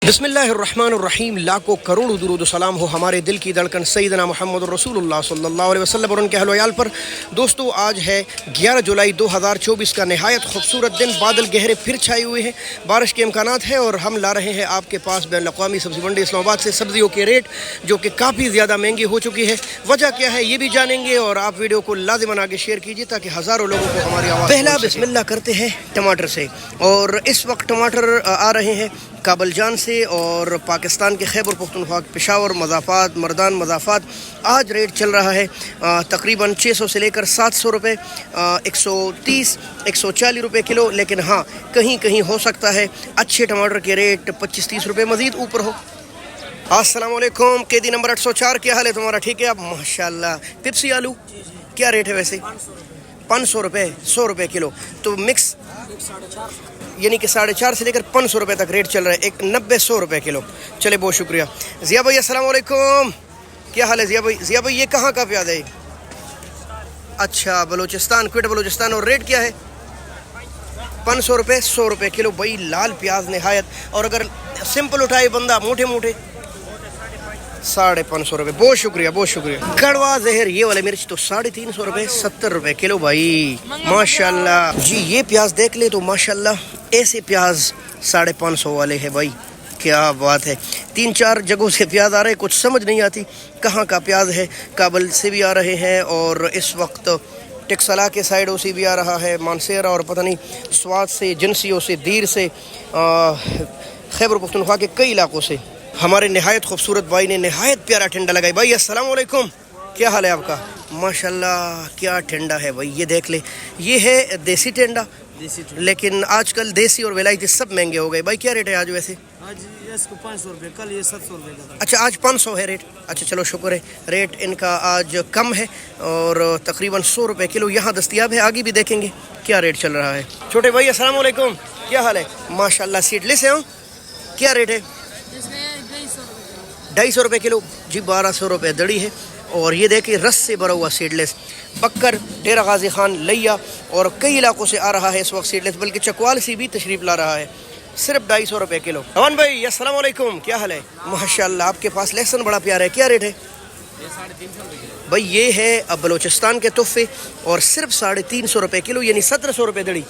बिस्मिल्लाहिर्रहमानिर्रहीम। लाखों करोड़ों दुरूद सलाम हो हमारे दिल की धड़कन सैयदना मोहम्मद रसूलुल्लाह सल्लल्लाहु अलैहि वसल्लम और उनके अहल वयाल पर। दोस्तों, आज है 11 जुलाई 2024 का नहायत खूबसूरत दिन। बादल गहरे फिर छाए हुए हैं, बारिश के इम्कानात है और हम ला रहे हैं आपके पास बैनुल-अक़वामी सब्ज़ी मंडी इस्लामाबाद से सब्जियों के रेट, जो कि काफ़ी ज़्यादा महंगी हो चुकी है। वजह क्या है ये भी जानेंगे और आप वीडियो को लाज़िमन आगे शेयर कीजिए ताकि हज़ारों लोगों को हमारी आवाज़। पहला बिस्मिल्लाह करते हैं टमाटर से, और इस वक्त टमाटर आ रहे हैं काबल जान से और पाकिस्तान के खैबर पख्तूनख्वा, पेशावर, मज़ाफ़ात, मर्दान मज़ाफ़ात। आज रेट चल रहा है तकरीबन 600 से लेकर 700 रुपये, 130 140 रुपये किलो। लेकिन हाँ, कहीं कहीं हो सकता है अच्छे टमाटर के रेट 25-30 रुपये मज़ीद ऊपर हो। अस्सलाम वालेकुम, केदी नंबर 804, क्या हाल है तुम्हारा? ठीक है आप? माशाल्लाह। पिप्सी आलू क्या रेट है वैसे? 500 रुपये, 100 रुपये किलो। तो मिक्स यानी कि 450 से लेकर 500 रुपये तक रेट चल रहा है, 90-100 रुपये किलो। चले, बहुत शुक्रिया। ज़िया भाई अस्सलाम वालेकुम, क्या हाल है ज़िया भाई? ज़िया भाई ये कहाँ का प्याज है? अच्छा, बलूचिस्तान, क्विट बलूचिस्तान। और रेट क्या है? 500 रुपये, 100 रुपये किलो। भाई लाल प्याज नहायत। और अगर सिंपल उठाए बंदा मोटे मोटे 550 रुपये। बहुत शुक्रिया, बहुत शुक्रिया। कड़वा जहर ये वाले मिर्च तो 350 रुपये, 70 रुपये किलो। भाई माशाल्लाह जी, ये प्याज देख ले तो माशाल्लाह ऐसे प्याज 550 वाले हैं भाई, क्या बात है। 3-4 जगहों से प्याज आ रहे हैं, कुछ समझ नहीं आती कहाँ का प्याज है। काबल से भी आ रहे हैं और इस वक्त टेक्सला के साइडों से भी आ रहा है, मानसेरा और पता नहीं स्वाद से, जिनसियों से, दीर से, खैबर पख्तूनख्वा के कई इलाकों से। हमारे नहायत खूबसूरत भाई ने नहायत प्यारा ठंडा लगाई। भाई अस्सलाम वालेकुम, क्या हाल है आपका? माशाल्लाह क्या ठंडा है भाई, ये देख ले। ये है देसी ठंडा, लेकिन आजकल देसी और विलायती सब महंगे हो गए। भाई क्या रेट है आज वैसे? आज इसको 500 रुपये, कल ये 700 रुपये का। अच्छा, आज 500 है रेट। अच्छा चलो शुक्र है, रेट इनका आज कम है और तकरीबन 100 रुपये किलो यहाँ दस्तियाब है। आगे भी देखेंगे क्या रेट चल रहा है। छोटे भाई अस्सलाम वालेकुम, क्या हाल है? माशाल्लाह। सीडलेस है, क्या रेट है? 250 रुपये किलो जी, 1200 रुपये दड़ी है। और ये देखिए रस से भरा हुआ सीडलेस, बक्कर, डेरा गाजी खान, लिया और कई इलाकों से आ रहा है इस वक्त सीडलेस, बल्कि चकवाल से भी तशरीफ ला रहा है। सिर्फ 250 रुपये किलो। अमान भाई अस्सलाम वालेकुम, क्या हाल है? माशाल्लाह, आपके पास लहसुन बड़ा प्यारा है, क्या रेट है? 350 भाई ये है बलूचिस्तान के तोहफे और सिर्फ 350 रुपये किलो, यानी 1700 रुपये दड़ी।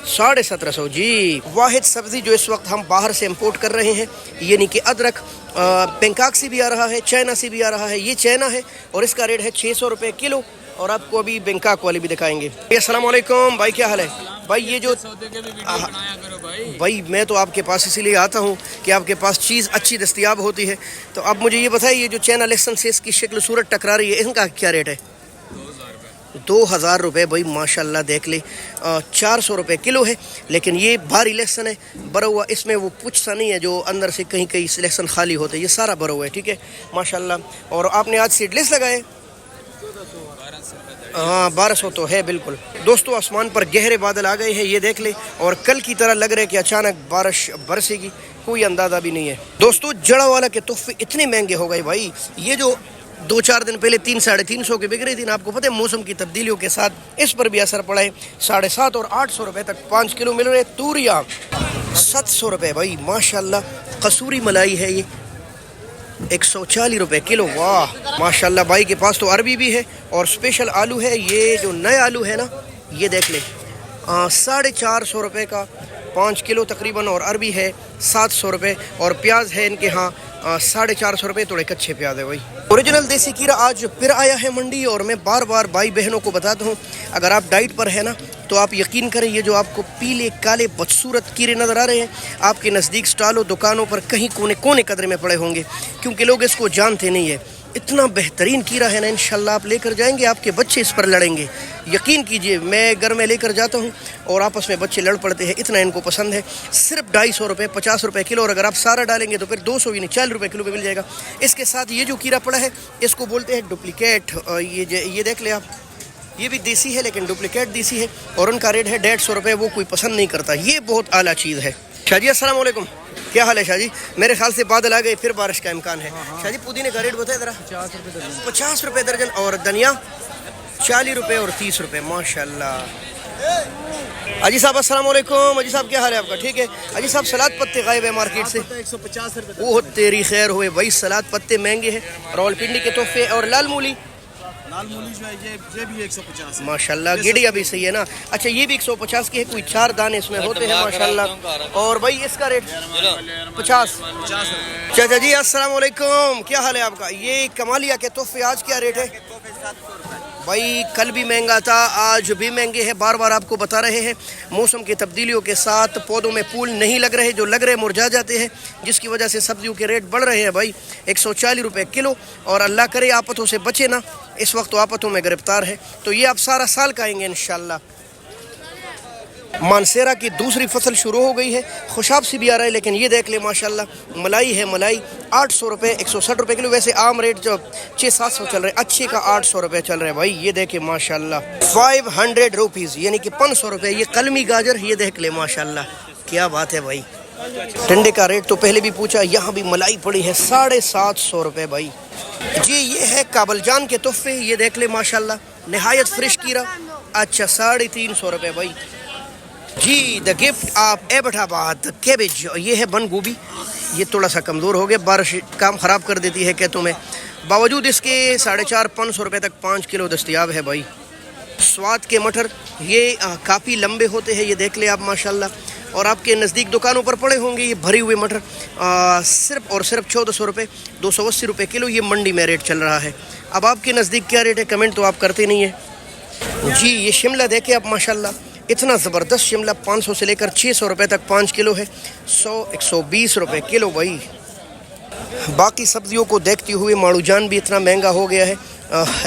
1750 जी। वाहिद सब्ज़ी जो इस वक्त हम बाहर से इंपोर्ट कर रहे हैं, यानी कि अदरक, बैंकॉक से भी आ रहा है, चाइना से भी आ रहा है। ये चाइना है और इसका रेट है 600 रुपये किलो। और आपको अभी बैंकॉक वाली भी दिखाएंगे। अस्सलाम वालेकुम भाई, क्या हाल है? भाई ये जो भाई मैं तो आपके पास इसीलिए आता हूँ कि आपके पास चीज़ अच्छी दस्तियाब होती है। तो अब मुझे ये बताइए, जो चाइना लहसुन से इसकी शक्ल सूरत टकरा रही है, इनका क्या रेट है? 2000 रुपये भाई, माशाल्लाह देख ले। 400 रुपये किलो है। लेकिन ये भारी लहसुन है, भरा हुआ। इसमें वो पुछ सा नहीं है जो अंदर से कहीं कहीं लहसुन खाली होता है, ये सारा भरा हुआ है, ठीक है माशाल्लाह। और आपने आज सीडलेस लगाए? हाँ, 1200 तो है बिल्कुल। दोस्तों, आसमान पर गहरे बादल आ गए हैं, ये देख ले। और कल की तरह लग रहा है कि अचानक बारिश बरसेगी, कोई अंदाज़ा भी नहीं है। दोस्तों, जड़ा वाला के तोहफे इतने महंगे हो गए भाई। ये जो 2-4 दिन पहले 300-350 की बिक रही थी ना, आपको पता है मौसम की तब्दीलियों के साथ इस पर भी असर पड़ा है। 750 और 800 रुपये तक 5 किलो मिल रहे। तूरिया 700 रुपये भाई, माशाल्लाह। कसूरी मलाई है ये 140 रुपये किलो। वाह माशाल्लाह। भाई के पास तो अरबी भी है और स्पेशल आलू है। ये जो नए आलू है ना, ये देख ले, 450 रुपये का 5 किलो तकरीबन। और अरबी है 700 रुपये। और प्याज है इनके यहाँ 450 रुपये, थोड़े कच्चे प्याज है भाई। ओरिजिनल देसी कीरा आज फिर आया है मंडी। और मैं बार बार भाई बहनों को बताता हूँ, अगर आप डाइट पर है ना तो आप यकीन करें, ये जो आपको पीले काले बदसूरत कीड़े नज़र आ रहे हैं, आपके नज़दीक स्टॉलों, दुकानों पर कहीं कोने कोने कदरे में पड़े होंगे, क्योंकि लोग इसको जानते नहीं है। इतना बेहतरीन कीड़ा है ना, इंशाल्लाह आप लेकर जाएंगे, आपके बच्चे इस पर लड़ेंगे। यकीन कीजिए, मैं घर में लेकर जाता हूँ और आपस में बच्चे लड़ पड़ते हैं, इतना इनको पसंद है। सिर्फ 250 रुपये, 50 रुपये किलो। और अगर आप सारा डालेंगे तो फिर 200 यानी 40 रुपये किलो पे मिल जाएगा। इसके साथ ये जो कीड़ा पड़ा है, इसको बोलते हैं डुप्लीकेट। ये देख ले आप, ये भी देसी है लेकिन डुप्लीकेट देसी है और उनका रेट है 150 रुपये। वो कोई पसंद नहीं करता, ये बहुत आला चीज़ है। शाहजी अस्सलाम वालेकुम, क्या हाल है शाहजी? मेरे ख्याल से बादल आ गए, फिर बारिश का इम्कान है। शाहजी पुदीने का रेट बताए ज़रा। 50 रुपये दर्जन। और धनिया 40 रुपये और 30 रुपये, माशाल्लाह। अजी साहब अस्सलाम वालेकुम। अजी साहब क्या हाल है आपका? ठीक है। अजी साहब सलाद पत्ते गायब है मार्केट से। 150 रुपए। वो तेरी खैर हुए भाई, सलाद पत्ते महंगे हैं। रावलपिंडी के तोहफे और लाल मूली जो है ये भी 150 है। माशाल्लाह। गिड़ी अभी सही है ना? अच्छा ये भी 150 की है, कोई 4 दाने इसमें होते हैं माशाल्लाह। और भाई इसका रेट 50 चाचा जी अस्सलाम वालेकुम, क्या हाल है आपका? ये कमालिया के तोहफे आज क्या रेट है भाई? कल भी महंगा था, आज भी महंगे हैं। बार बार आपको बता रहे हैं, मौसम की तब्दीलियों के साथ पौधों में फूल नहीं लग रहे, जो लग रहे मुरझा जाते हैं, जिसकी वजह से सब्जियों के रेट बढ़ रहे हैं भाई। 140 रुपये किलो। और अल्लाह करे आफतों से बचे ना, इस वक्त तो आफतों में गिरफ्तार है, तो ये आप सारा साल खाएंगे इंशाल्लाह। मानसेरा की दूसरी फसल शुरू हो गई है, खुशाब सी भी आ रहा है, लेकिन ये देख ले माशाल्लाह मलाई है। मलाई 800 रुपये 160 रुपये किलो। वैसे आम रेट जो 600-700 चल रहे हैं, अच्छे का 800 रुपये चल रहे हैं भाई। ये देखे माशाल्लाह 500 रुपीज़ यानी कि 500 रुपये। ये कलमी गाजर ये देख ले माशाल्लाह, क्या बात है भाई। टंडे का रेट तो पहले भी पूछा, यहाँ भी मलाई पड़ी है 750 रुपये भाई। जी ये है काबलजान के तोहफे, ये देख ले माशाल्लाह नहायत फ्रेश कीरा। अच्छा 350 रुपये भाई। जी the gift of Abbottabad cabbage, ये है बंद गोभी। ये थोड़ा सा कमज़ोर हो गया, बारिश काम ख़राब कर देती है खेतों में। बावजूद इसके 450-500 रुपये तक 5 किलो दस्तयाब है भाई। स्वाद के मटर ये काफ़ी लंबे होते हैं, ये देख ले आप माशाल्लाह। और आपके नज़दीक दुकानों पर पड़े होंगे ये भरे हुए मटर, सिर्फ और सिर्फ 1400 रुपये 280 रुपये किलो। ये मंडी में रेट चल रहा है। अब आपके नज़दीक क्या रेट है? कमेंट तो आप करते नहीं है जी। ये शिमला देखे आप माशाल्लाह, इतना ज़बरदस्त शिमला 500 से लेकर 600 रुपये तक 5 किलो है। 100-120 रुपये किलो भाई। बाकी सब्जियों को देखते हुए माड़ूजान भी इतना महंगा हो गया है।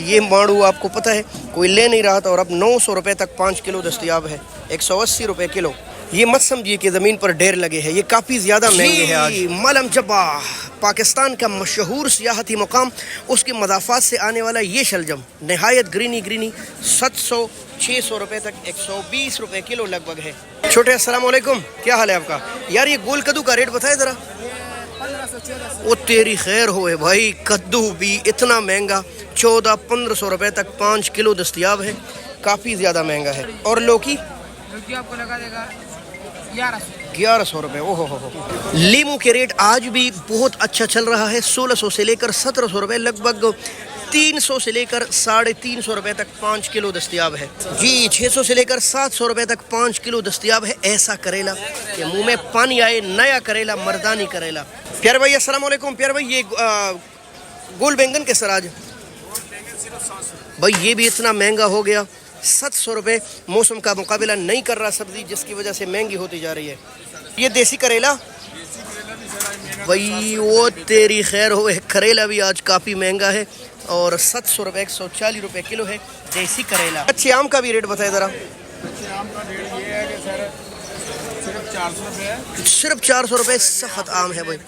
ये माड़ू आपको पता है कोई ले नहीं रहा था, और अब 900 रुपये तक 5 किलो दस्तयाब है। 180 रुपये किलो। ये मत समझिए कि ज़मीन पर ढेर लगे हैं, ये काफ़ी ज़्यादा महंगे हैं आज। मलम जब्बा पाकिस्तान का मशहूर सियाहती मुकाम, उसके मदाफ़ात से आने वाला ये शलजम नहायत ग्रीनी 700-600 रुपये तक 120 रुपये किलो लगभग है। छोटे अस्सलाम वालेकुम, क्या हाल है आपका? यार ये गोल कद्दू का रेट बताए ज़रा। वो तेरी खैर होए भाई, कद्दू भी इतना महंगा 1400-1500 रुपये तक 5 किलो दस्तयाब है, काफ़ी ज़्यादा महंगा है। और लौकी आपको लगा देगा 1100 रुपये। ओहो हो। लीमू के रेट आज भी बहुत अच्छा चल रहा है, 1600 से लेकर 1700 रुपये, लगभग 300 से लेकर 350 रुपये तक 5 किलो दस्तयाब है जी। 600 से लेकर 700 रुपये तक 5 किलो दस्तयाब है। ऐसा करेला कि मुंह में पानी आए, नया करेला, मर्दानी करेला। प्यारे भाई अस्सलाम वालेकुम। प्यारे भाई ये गोल बैंगन के सर आज भाई ये भी इतना महंगा हो गया, 700 रुपये। मौसम का मुकाबला नहीं कर रहा सब्जी, जिसकी वजह से महंगी होती जा रही है। ये देसी करेला भाई, वो तेरी खैर हो, करेला भी आज काफ़ी महंगा है, और 700 रुपये 140 रुपये किलो है देसी करेला। अच्छे आम का भी रेट बताए ज़रा। आम का रेट ये है कि सर सिर्फ 400 रुपये है। सिर्फ 400 रुपये सख्त आम है भाई।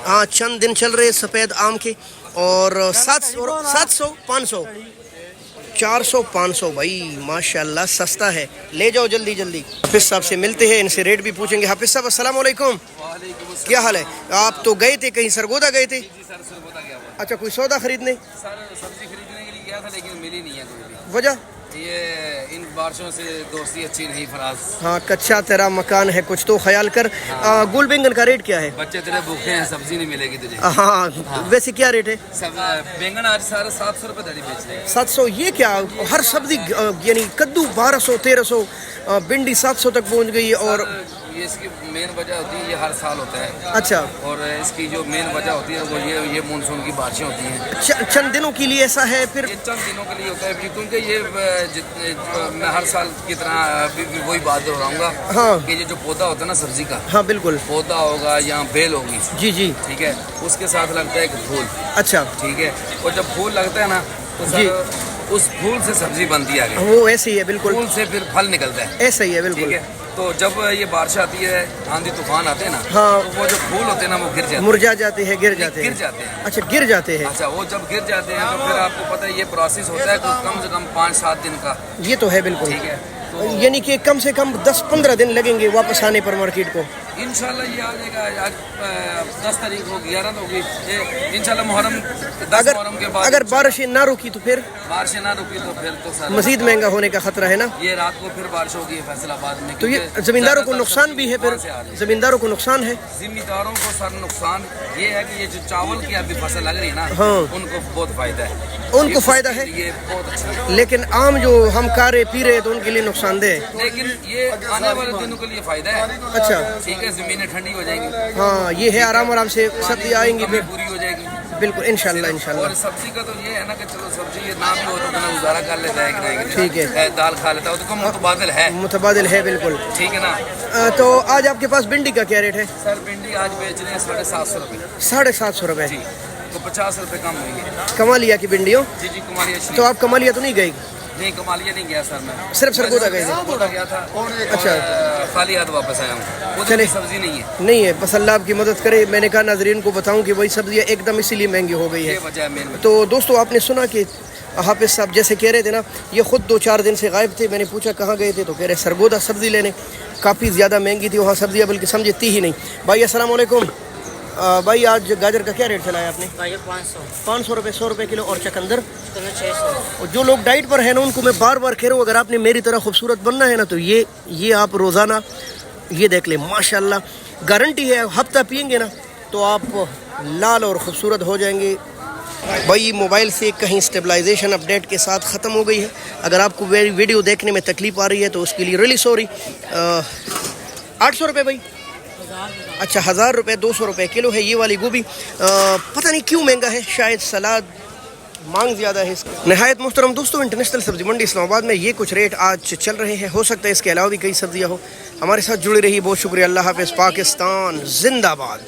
हाँ चंद दिन चल रहे सफ़ेद आम के। और 700 500 400-500 भाई माशाल्लाह सस्ता है। ले जाओ जल्दी जल्दी। हाफिज़ साहब से मिलते हैं, इनसे रेट भी पूछेंगे। हाफिज़ साहब अस्सलाम वालेकुम, क्या हाल है? आप तो गए थे कहीं, सरगोदा गए थे? अच्छा कोई सौदा खरीदने? सब्जी खरीदने के लिए गया था, लेकिन मिली नहीं है कोई भी। वजह? ये इन बारिशों से दोस्ती अच्छी नहीं फराज। हाँ कच्चा तेरा मकान है, कुछ तो ख्याल कर। गोल बैंगन का रेट क्या है? बच्चे तेरे भूखे हैं, सब्जी नहीं मिलेगी तुझे। हाँ वैसे क्या रेट है? सब बैंगन आज सारे 700 रुपये दरी बेच रहे हैं। 700? ये क्या हर सब्जी यानी कद्दू 1200-1300, भिंडी 700 तक पहुंच गई। और ये इसकी मेन वजह होती है, ये हर साल होता है। अच्छा। और इसकी जो मेन वजह होती है वो ये मानसून की बारिशें होती हैं। चंद दिनों के लिए ऐसा है फिर? ये चंद दिनों के लिए होता है, क्योंकि ये मैं हर साल की तरह वही बात दोहराऊंगा। हाँ। कि ये जो पौधा होता है ना सब्जी का, हाँ बिल्कुल, पौधा होगा या बेल होगी, जी जी ठीक है, उसके साथ लगता है एक फूल। अच्छा ठीक है, और जब फूल लगता है ना तो जी, उस फूल से सब्जी बनती है आगे। वो ऐसे ही है बिल्कुल, फूल से फिर फल निकलता है। ऐसा ही है बिल्कुल। ठीक है, तो जब ये बारिश आती है, आंधी तूफान आते हैं ना, हाँ, तो वो जो फूल होते हैं ना वो गिर जाते हैं, मुरझा जाते हैं, गिर जाते हैं। अच्छा गिर जाते हैं। अच्छा, वो जब गिर जाते हैं तो फिर आपको पता है ये प्रोसेस होता है कुछ कम से कम 5-7 दिन का। ये तो है बिल्कुल। ठीक है, यानी कि कम से कम 10-15 दिन लगेंगे वापस आने पर मार्केट को। इंशाल्लाह ये आ जाएगा। आज 10 तारीख हो, 11 होगी, इंशाल्लाह मुहर्रम 10 मुहर्रम के बाद अगर बारिशें ना रुकी तो फिर बारिशें ना रुकी तो फिर तो सर मजीद महंगा होने का खतरा है ना। ये रात को फिर बारिश होगी फैसलाबाद में। तो ये क्योंकि जमींदारों को ज़्यादातर नुकसान भी है, फिर वहाँ से आ रही है। जमींदारों को नुकसान है। जिम्मेदारों को सर नुकसान ये है कि ये जो चावल की अभी फसल लग रही है ना, हाँ। उनको बहुत फायदा है। उनको फायदा है, ये बहुत अच्छा है। लेकिन आम जो हम कारे पी रहे हैं तो उनके लिए नुकसानदेह है। लेकिन ये आने वाले दिनों के लिए फायदा है। अच्छा, ठीक है, जमीनें ठंडी हो जाएंगी, हाँ ये है, आराम आराम से सब्जी आएंगी कमी फिर। पूरी हो जाएगी। बिल्कुल इंशाल्लाह इंशाल्लाह। और सब्जी का तो ये है ना कि चलो सब्जी ये ना भी हो तो अपना गुजारा कर लेता है कि नहीं, ठीक है। दाल खा लेता है, तो कम मुतबादिल है। मुतबादिल है बिल्कुल। ठीक है ना। तो आज आपके पास भिंडी का क्या रेट है? सर भिंडी आज बेच रहे हैं 750 रुपये। 750 रुपए। जी, तो 50 रुपये कम हुई कमालिया की भिंडियों। जी जी, कुमारिया तो आप कमालिया तो नहीं गए? नहीं, कमालिया नहीं गया सर, मैं सिर्फ सरगोदा गए थे? सरगोदा गया था। अच्छा। और खाली हाथ वापस आया हूँ। चले। उधर सब्जी नहीं है, नहीं है, बस अल्लाह आपकी मदद करे। मैंने कहा नाजरीन को बताऊं कि वही सब्जियाँ एकदम इसीलिए महंगी हो गई ये है। वजह है मेन। तो दोस्तों आपने सुना कि हाफिज साहब जैसे कह रहे थे ना, ये खुद 2-4 दिन से गायब थे। मैंने पूछा कहाँ गए थे, तो कह रहे सरगोदा सब्ज़ी लेने। काफ़ी ज़्यादा महंगी थी वहाँ सब्जियाँ, बल्कि समझे थी ही नहीं। भाई अस्सलाम वालेकुम। भाई आज गाजर का क्या रेट चलाया आपने? गाजर 500 रुपये, 100 रुपये किलो। और चकंदर? 600। और जो लोग डाइट पर है ना, उनको मैं बार बार कह रहा हूँ, अगर आपने मेरी तरह खूबसूरत बनना है ना, तो ये आप रोज़ाना ये देख लें, माशाल्लाह गारंटी है। हफ्ता पियेंगे ना तो आप लाल और ख़ूबसूरत हो जाएंगे। भाई मोबाइल से कहीं स्टेबलाइजेशन अपडेट के साथ ख़त्म हो गई है। अगर आपको मेरी वीडियो देखने में तकलीफ़ आ रही है तो उसके लिए रियली सॉरी। 800 रुपये भाई। अच्छा, 1000 रुपये, 200 रुपये किलो है ये वाली गोभी। पता नहीं क्यों महंगा है, शायद सलाद मांग ज़्यादा है इसका। नहायत मुहतरम दोस्तों, इंटरनेशनल सब्ज़ी मंडी इस्लामाबाद में ये कुछ रेट आज चल रहे हैं। हो सकता है इसके अलावा भी कई सब्जियाँ हो। हमारे साथ जुड़े रही, बहुत शुक्रिया। अल्लाह हाफ़िज़। पाकिस्तान जिंदाबाद।